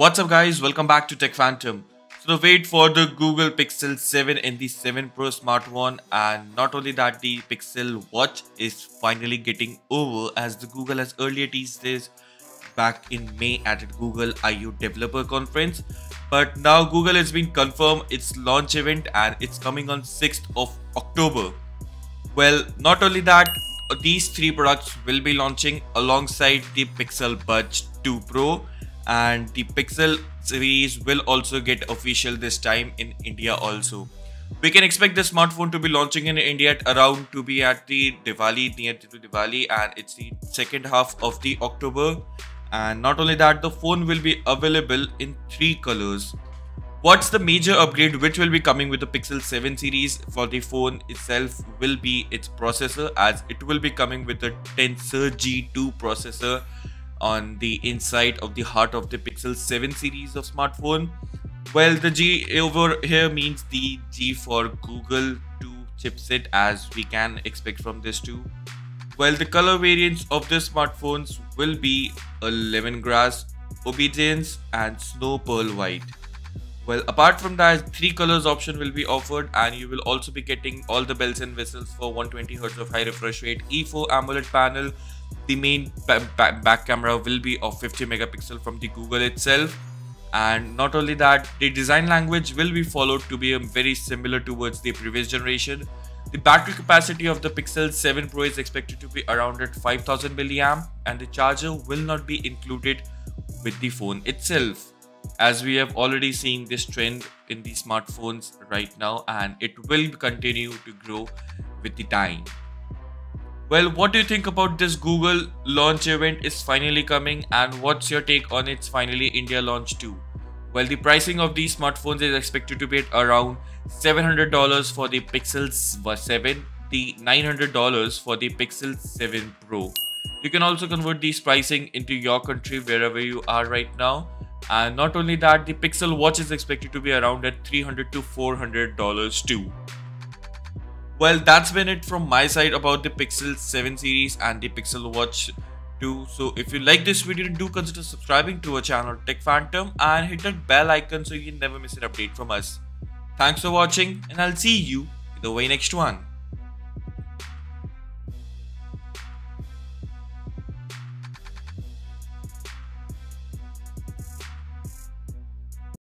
What's up guys, welcome back to Tech Phantom. So the wait for the Google Pixel 7 and the 7 Pro smartphone, and not only that, the Pixel Watch is finally getting over, as the Google has earlier teased this back in May at Google I/O Developer Conference. But now Google has been confirmed its launch event and it's coming on 6th of October. Well, not only that, these three products will be launching alongside the Pixel Buds 2 Pro, and the Pixel series will also get official this time in India also. We can expect the smartphone to be launching in India at around to be at the Diwali, near to Diwali, and it's the second half of the October. And not only that, the phone will be available in 3 colors. What's the major upgrade which will be coming with the Pixel 7 series for the phone itself will be its processor, as it will be coming with a Tensor G2 processor on the inside of the heart of the Pixel 7 series of smartphone. Well, the G over here means the G for Google 2 chipset, as we can expect from this too. Well, the color variants of the smartphones will be a lemongrass, obedience and snow pearl white. Well, apart from that, 3 colors option will be offered, and you will also be getting all the bells and whistles for 120Hz of high refresh rate, E4 AMOLED panel. The main back camera will be of 50 megapixel from the Google itself. And not only that, the design language will be followed to be very similar towards the previous generation. The battery capacity of the Pixel 7 Pro is expected to be around at 5000 mAh, and the charger will not be included with the phone itself, as we have already seen this trend in the smartphones right now, and it will continue to grow with the time. Well, what do you think about this Google launch event is finally coming, and what's your take on its finally India launch too? Well, the pricing of these smartphones is expected to be at around $700 for the Pixel 7, the $900 for the Pixel 7 Pro. You can also convert these pricing into your country wherever you are right now. And not only that, the Pixel Watch is expected to be around at $300 to $400 too. Well, that's been it from my side about the Pixel 7 series and the Pixel Watch 2. So if you like this video, do consider subscribing to our channel Tech Phantom and hit that bell icon so you can never miss an update from us. Thanks for watching, and I'll see you in the very next one.